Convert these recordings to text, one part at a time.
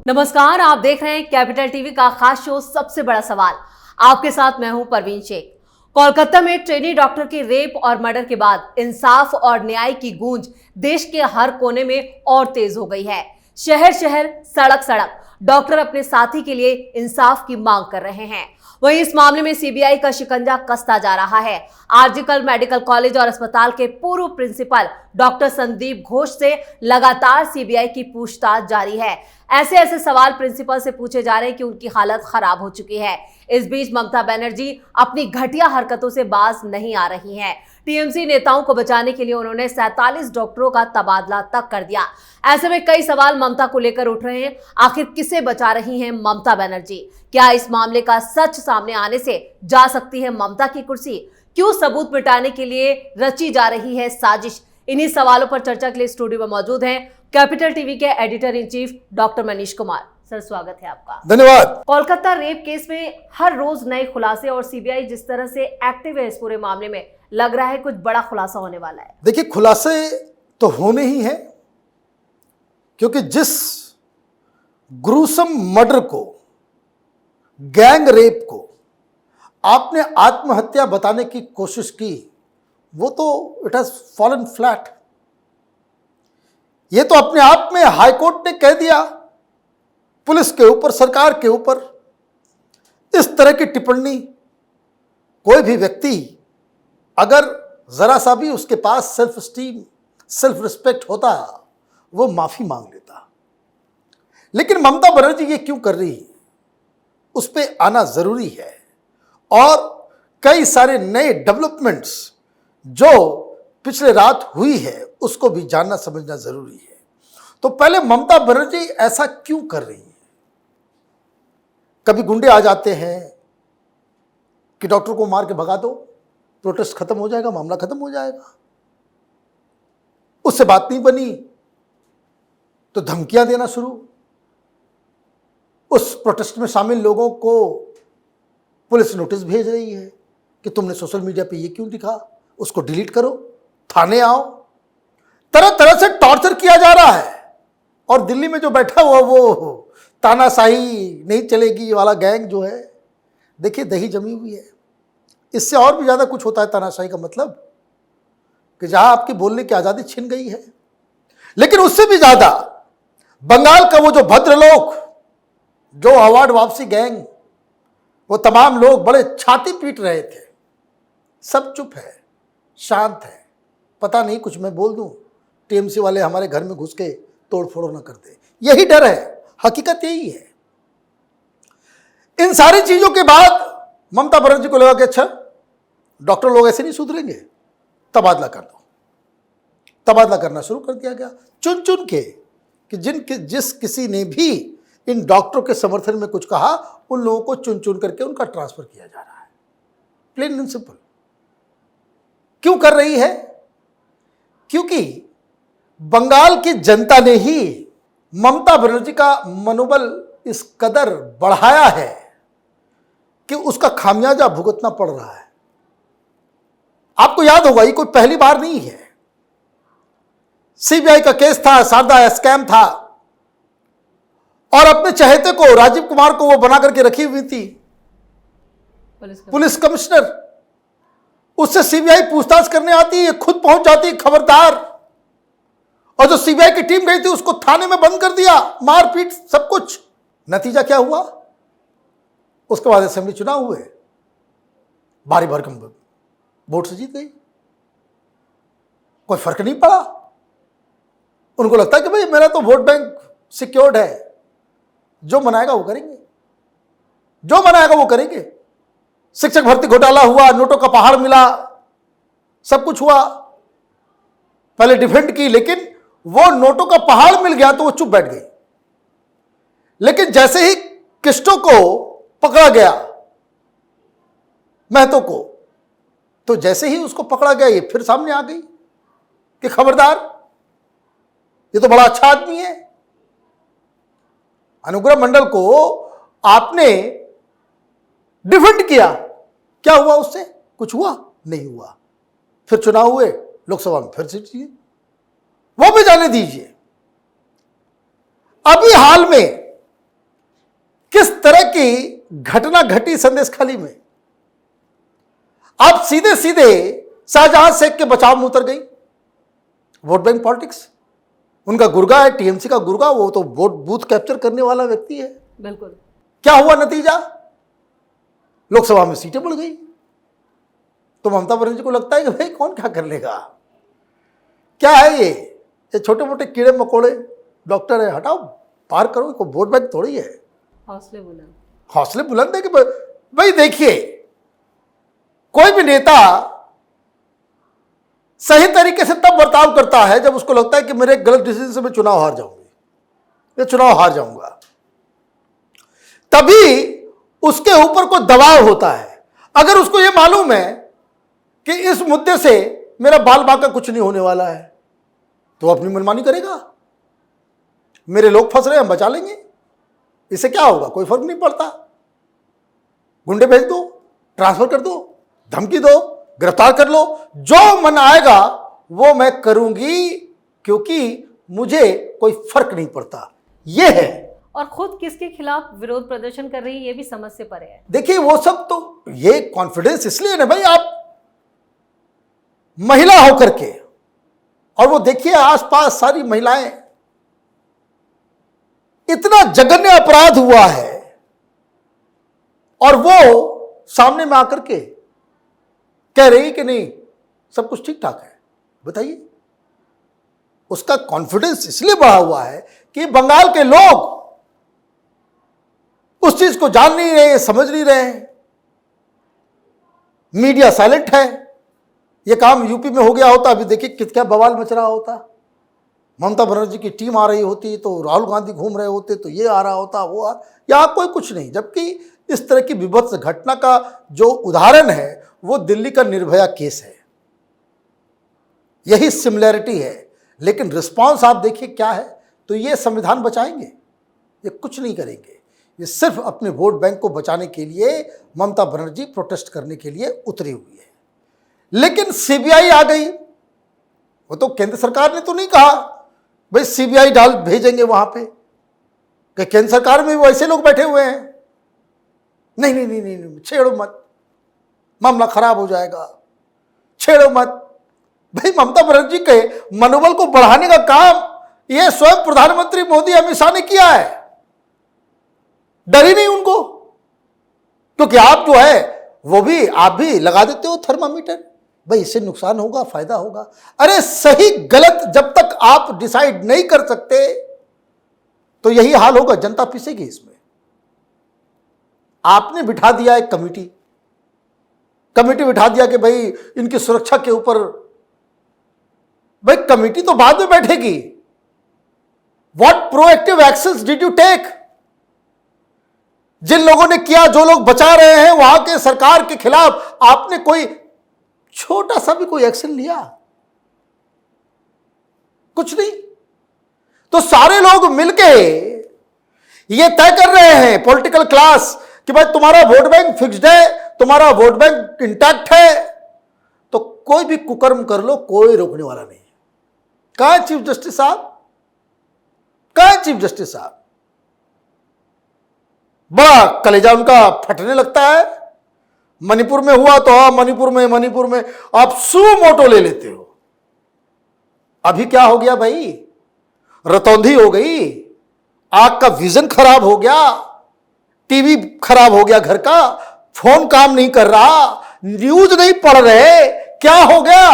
नमस्कार, आप देख रहे हैं कैपिटल टीवी का खास शो सबसे बड़ा सवाल। आपके साथ मैं हूं परवीन शेख। कोलकाता में ट्रेनी डॉक्टर के रेप और मर्डर के बाद इंसाफ और न्याय की गूंज देश के हर कोने में और तेज हो गई है। शहर शहर, सड़क सड़क डॉक्टर अपने साथी के लिए इंसाफ की मांग कर रहे हैं। वहीं इस मामले में सीबीआई का शिकंजा कसता जा रहा है। आरजीकर मेडिकल कॉलेज और अस्पताल के पूर्व प्रिंसिपल डॉक्टर संदीप घोष से लगातार सीबीआई की पूछताछ जारी है। ऐसे ऐसे सवाल प्रिंसिपल से पूछे जा रहे हैं कि उनकी हालत खराब हो चुकी है। इस बीच ममता बनर्जी अपनी घटिया हरकतों से बाज नहीं आ रही हैं। टीएमसी नेताओं को बचाने के लिए उन्होंने 47 डॉक्टरों का तबादला तक कर दिया। ऐसे में कई सवाल ममता को लेकर उठ रहे हैं। आखिर किसे बचा रही हैं ममता बनर्जी? क्या इस मामले का सच सामने आने से जा सकती है ममता की कुर्सी? क्यों सबूत मिटाने के लिए रची जा रही है साजिश? इन्हीं सवालों पर चर्चा के लिए स्टूडियो में मौजूद हैं कैपिटल टीवी के editor in chief doctor Manish Kumar. Sir, स्वागत है आपका। धन्यवाद। कोलकाता रेप केस में हर रोज नए खुलासे और सीबीआई जिस तरह से एक्टिव है इस पूरे मामले में, लग रहा है कुछ बड़ा खुलासा होने वाला है। देखिए, खुलासे तो होने ही हैं, क्योंकि जिस ग्रूसम मर्डर को, गैंग रेप को आपने आत्महत्या बताने की कोशिश की, वो तो इट हैज फॉलन फ्लैट। ये तो अपने आप में हाईकोर्ट ने कह दिया, पुलिस के ऊपर, सरकार के ऊपर इस तरह की टिप्पणी, कोई भी व्यक्ति अगर जरा सा भी उसके पास सेल्फ स्टीम, सेल्फ रिस्पेक्ट होता, वो माफी मांग लेता। लेकिन ममता बनर्जी ये क्यों कर रही है, उस पर आना जरूरी है। और कई सारे नए डेवलपमेंट्स जो पिछले रात हुई है, उसको भी जानना समझना जरूरी है। तो पहले ममता बनर्जी ऐसा क्यों कर रही है? कभी गुंडे आ जाते हैं कि डॉक्टर को मार के भगा दो, प्रोटेस्ट खत्म हो जाएगा, मामला खत्म हो जाएगा। उससे बात नहीं बनी तो धमकियां देना शुरू। उस प्रोटेस्ट में शामिल लोगों को पुलिस नोटिस भेज रही है कि तुमने सोशल मीडिया पे ये क्यों लिखा, उसको डिलीट करो, थाने आओ। तरह तरह से टॉर्चर किया जा रहा है। और दिल्ली में जो बैठा हुआ वो तानाशाही नहीं चलेगी वाला गैंग जो है, देखिए दही जमी हुई है। इससे और भी ज्यादा कुछ होता है तानाशाही का मतलब, कि जहां आपकी बोलने की आजादी छिन गई है। लेकिन उससे भी ज्यादा बंगाल का वो जो भद्रलोक, जो अवार्ड वापसी गैंग, वो तमाम लोग बड़े छाती पीट रहे थे। सब चुप है, शांत है। पता नहीं कुछ मैं बोल दूं, टीएमसी वाले हमारे घर में घुस के तोड़ फोड़ ना कर दे। यही डर है, हकीकत यही है। इन सारी चीजों के बाद ममता बनर्जी को लगा कि अच्छा, डॉक्टर लोग ऐसे नहीं सुधरेंगे, तबादला कर दो। तबादला करना शुरू कर दिया गया, चुन चुन के, कि जिस किसी ने भी इन डॉक्टरों के समर्थन में कुछ कहा, उन लोगों को चुन चुन करके उनका ट्रांसफर किया जा रहा है। Plain and simple. क्यों कर रही है? क्योंकि बंगाल की जनता ने ही ममता बनर्जी का मनोबल इस कदर बढ़ाया है कि उसका खामियाजा भुगतना पड़ रहा है। आपको याद होगा, ये कोई पहली बार नहीं है। सीबीआई का केस था, सारदा स्कैम था, और अपने चहेते को, राजीव कुमार को वो बना करके रखी हुई थी पुलिस कमिश्नर। उससे सीबीआई पूछताछ करने आती है, खुद पहुंच जाती है खबरदार। और जो सीबीआई की टीम गई थी, उसको थाने में बंद कर दिया, मारपीट, सब कुछ। नतीजा क्या हुआ? उसके बाद असेंबली चुनाव हुए, भारी भरकम वोट से जीत गई। कोई फर्क नहीं पड़ा। उनको लगता है कि भाई मेरा तो वोट बैंक सिक्योर्ड है, जो मनाएगा वो करेंगे, जो मनाएगा वो करेंगे। शिक्षक भर्ती घोटाला हुआ, नोटों का पहाड़ मिला, सब कुछ हुआ, पहले डिफेंड की, लेकिन वो नोटों का पहाड़ मिल गया तो वो चुप बैठ गई। लेकिन जैसे ही किस्टो को पकड़ा गया, महतो को, तो जैसे ही उसको पकड़ा गया, ये फिर सामने आ गई कि खबरदार, ये तो बड़ा अच्छा आदमी है। अनुग्रह मंडल को आपने डिफेंड किया, क्या हुआ उससे? कुछ हुआ? नहीं हुआ। फिर चुनाव हुए, लोकसभा में फिर से जीते, वो भी जाने दीजिए। अभी हाल में किस तरह की घटना घटी संदेश खाली में। आप सीधे सीधे शाहजहां शेख के बचाव में उतर गई। वोट बैंक पॉलिटिक्स, उनका गुर्गा है, टीएमसी का गुर्गा, वो तो वोट बूथ कैप्चर करने वाला व्यक्ति है। बिल्कुल। क्या हुआ नतीजा? लोकसभा में सीटें बढ़ गई। तो ममता बनर्जी को लगता है कि भाई कौन क्या कर लेगा, क्या है ये छोटे मोटे कीड़े मकोड़े डॉक्टर है, हटाओ, पार करो, कोई वोट बैंक थोड़ी है। हौसले बुलंद है कि भाई देखिए, कोई भी नेता सही तरीके से तब बर्ताव करता है जब उसको लगता है कि मेरे गलत डिसीजन से मैं चुनाव हार जाऊंगी, मैं चुनाव हार जाऊंगा, तभी उसके ऊपर कोई दबाव होता है। अगर उसको यह मालूम है कि इस मुद्दे से मेरा बाल बाका कुछ नहीं होने वाला है, तो अपनी मनमानी करेगा। मेरे लोग फंस रहे हैं, हम बचा लेंगे, इससे क्या होगा, कोई फर्क नहीं पड़ता। गुंडे भेज दो, ट्रांसफर कर दो, धमकी दो, गिरफ्तार कर लो, जो मन आएगा वो मैं करूंगी, क्योंकि मुझे कोई फर्क नहीं पड़ता। यह है। और खुद किसके खिलाफ विरोध प्रदर्शन कर रही है, ये भी समझ से परे है। देखिए वो सब तो, ये कॉन्फिडेंस इसलिए ना भाई, आप महिला होकर के, और वो देखिए आसपास सारी महिलाएं, इतना जघन्य अपराध हुआ है और वो सामने में आकर के कह रही कि नहीं सब कुछ ठीक ठाक है। बताइए, उसका कॉन्फिडेंस इसलिए बढ़ा हुआ है कि बंगाल के लोग उस चीज को जान नहीं रहे, समझ नहीं रहे हैं, मीडिया साइलेंट है। यह काम यूपी में हो गया होता, अभी देखिए कितना बवाल मच रहा होता। ममता बनर्जी की टीम आ रही होती तो राहुल गांधी घूम रहे होते तो ये आ रहा होता, वो आ, यहां कोई कुछ नहीं। जबकि इस तरह की विभत्स घटना का जो उदाहरण है वो दिल्ली का निर्भया केस है, यही सिमिलैरिटी है। लेकिन रिस्पांस आप देखिए क्या है। तो ये संविधान बचाएंगे, ये कुछ नहीं करेंगे, ये सिर्फ अपने वोट बैंक को बचाने के लिए ममता बनर्जी प्रोटेस्ट करने के लिए उतरी हुई है। लेकिन सीबीआई आ गई। वो तो केंद्र सरकार ने तो नहीं कहा भाई सीबीआई भेजेंगे वहां पे, कि केंद्र सरकार में वो ऐसे लोग बैठे हुए हैं, नहीं नहीं नहीं नहीं, नहीं छेड़ो मत, मामला खराब हो जाएगा, छेड़ो मत। भाई ममता बनर्जी के मनोबल को बढ़ाने का काम ये स्वयं प्रधानमंत्री मोदी अमित शाह ने किया है। डर ही नहीं उनको, क्योंकि आप जो है वो भी, आप भी लगा देते हो थर्मामीटर, भाई इससे नुकसान होगा फायदा होगा। अरे सही गलत जब तक आप डिसाइड नहीं कर सकते तो यही हाल होगा, जनता पिसेगी इसमें। आपने बिठा दिया एक कमेटी बिठा दिया कि भाई इनकी सुरक्षा के ऊपर, भाई कमेटी तो बाद में बैठेगी। What proactive actions did you take? जिन लोगों ने किया, जो लोग बचा रहे हैं वहां के सरकार के खिलाफ आपने कोई छोटा सा भी कोई एक्शन लिया? कुछ नहीं। तो सारे लोग मिलके ये तय कर रहे हैं, पॉलिटिकल क्लास, कि भाई तुम्हारा वोट बैंक फिक्स्ड है, तुम्हारा वोट बैंक इंटैक्ट है, तो कोई भी कुकर्म कर लो, कोई रोकने वाला नहीं। कहां है चीफ जस्टिस साहब? कहां है चीफ जस्टिस साहब? बड़ा कलेजा उनका फटने लगता है। मणिपुर में हुआ तो हाँ, मणिपुर में आप सू मोटो ले लेते हो। अभी क्या हो गया भाई? रतौंधी हो गई, आग का विजन खराब हो गया, टीवी खराब हो गया घर का, फोन काम नहीं कर रहा, न्यूज नहीं पढ़ रहे, क्या हो गया?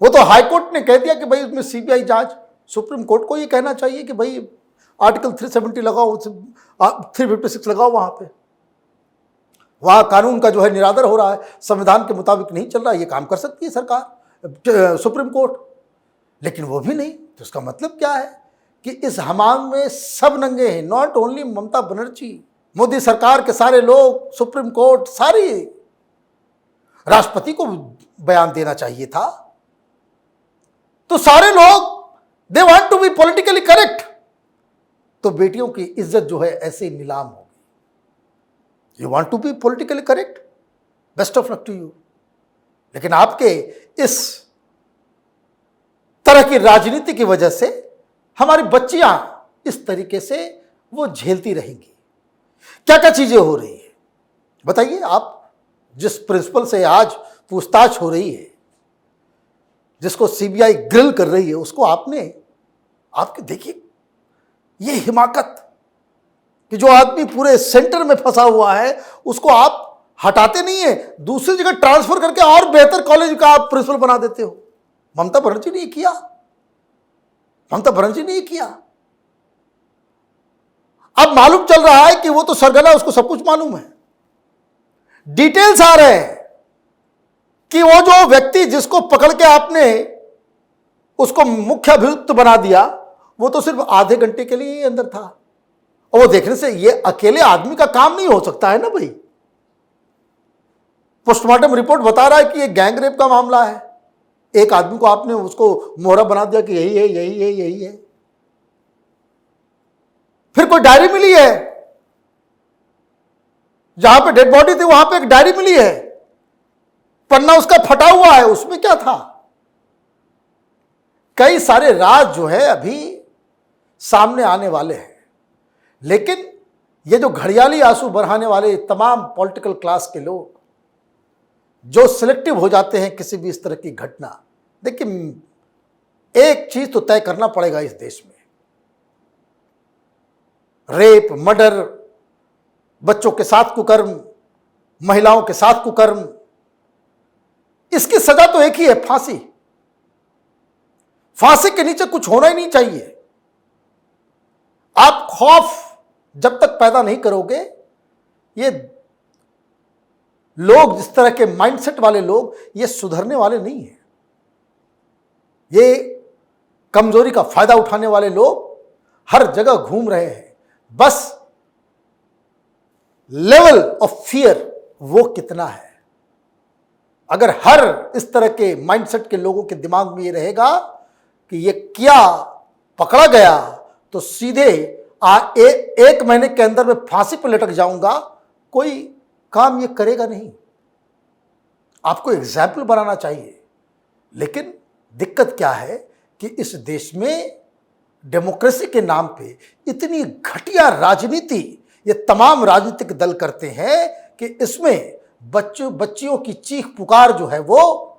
वो तो हाईकोर्ट ने कह दिया कि भाई उसमें सीबीआई जांच। सुप्रीम कोर्ट को ये कहना चाहिए कि भाई आर्टिकल 370 लगाओ, 356 लगाओ, वहां कानून का जो है निरादर हो रहा है, संविधान के मुताबिक नहीं चल रहा है, ये काम कर सकती है सरकार, सुप्रीम कोर्ट। लेकिन वो भी नहीं। तो इसका मतलब क्या है कि इस हमाम में सब नंगे हैं, नॉट ओनली ममता बनर्जी, मोदी सरकार के सारे लोग, सुप्रीम कोर्ट, सारी। राष्ट्रपति को बयान देना चाहिए था। तो सारे लोग they want to be politically correct. तो बेटियों की इज्जत जो है ऐसे ही नीलाम होगी। You want to be politically correct, best of luck to you. लेकिन आपके इस तरह की राजनीति की वजह से हमारी बच्चियां इस तरीके से वो झेलती रहेंगी। क्या क्या चीजें हो रही है बताइए आप। जिस प्रिंसिपल से आज पूछताछ हो रही है, जिसको सीबीआई ग्रिल कर रही है, उसको आपके देखिए ये हिमाकत कि जो आदमी पूरे सेंटर में फंसा हुआ है उसको आप हटाते नहीं है, दूसरी जगह ट्रांसफर करके और बेहतर कॉलेज का आप प्रिंसिपल बना देते हो। ममता बनर्जी ने किया, ममता बनर्जी ने किया। अब मालूम चल रहा है कि वो तो सरगना, उसको सब कुछ मालूम है। डिटेल्स आ रहे हैं कि वो जो व्यक्ति जिसको पकड़ के आपने उसको मुख्य अभियुक्त बना दिया, वो तो सिर्फ आधे घंटे के लिए ही अंदर था। और वो देखने से ये अकेले आदमी का काम नहीं हो सकता है ना भाई। पोस्टमार्टम रिपोर्ट बता रहा है कि ये गैंग रेप का मामला है। एक आदमी को आपने उसको मोहरा बना दिया कि यही है, यही है, यही है। फिर कोई डायरी मिली है, जहां पे डेड बॉडी थी वहां पे एक डायरी मिली है, पन्ना उसका फटा हुआ है, उसमें क्या था। कई सारे राज जो है अभी सामने आने वाले हैं। लेकिन ये जो घड़ियाली आंसू बरहाने वाले तमाम पॉलिटिकल क्लास के लोग जो सिलेक्टिव हो जाते हैं किसी भी इस तरह की घटना, देखिए एक चीज तो तय करना पड़ेगा इस देश में, रेप, मर्डर, बच्चों के साथ कुकर्म, महिलाओं के साथ कुकर्म, इसकी सजा तो एक ही है, फांसी। फांसी के नीचे कुछ होना ही नहीं चाहिए। आप खौफ जब तक पैदा नहीं करोगे, ये लोग जिस तरह के माइंडसेट वाले लोग, ये सुधरने वाले नहीं हैं। ये कमजोरी का फायदा उठाने वाले लोग हर जगह घूम रहे हैं। बस लेवल ऑफ फियर वो कितना है। अगर हर इस तरह के माइंडसेट के लोगों के दिमाग में ये रहेगा कि ये क्या पकड़ा गया तो सीधे एक महीने के अंदर मैं फांसी पर लटक जाऊंगा, कोई काम ये करेगा नहीं। आपको एग्जाम्पल बनाना चाहिए। लेकिन दिक्कत क्या है कि इस देश में डेमोक्रेसी के नाम पे इतनी घटिया राजनीति ये तमाम राजनीतिक दल करते हैं कि इसमें बच्चियों की चीख पुकार जो है वो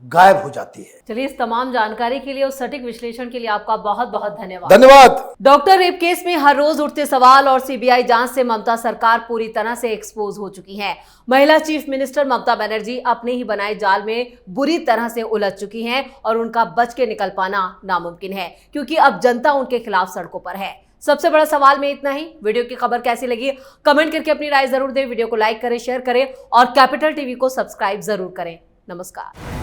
गायब हो जाती है। चलिए, इस तमाम जानकारी के लिए और सटीक विश्लेषण के लिए आपका बहुत बहुत धन्यवाद। धन्यवाद। डॉक्टर रेप केस में हर रोज उठते सवाल और सीबीआई जांच से ममता सरकार पूरी तरह से एक्सपोज हो चुकी है। महिला चीफ मिनिस्टर ममता बनर्जी अपने ही बनाए जाल में बुरी तरह से उलझ चुकी हैं और उनका बच के निकल पाना नामुमकिन है, क्योंकि अब जनता उनके खिलाफ सड़कों पर है। सबसे बड़ा सवाल में इतना ही। वीडियो की खबर कैसी लगी कमेंट करके अपनी राय जरूर दें। वीडियो को लाइक करें, शेयर करें और कैपिटल टीवी को सब्सक्राइब जरूर करें। नमस्कार।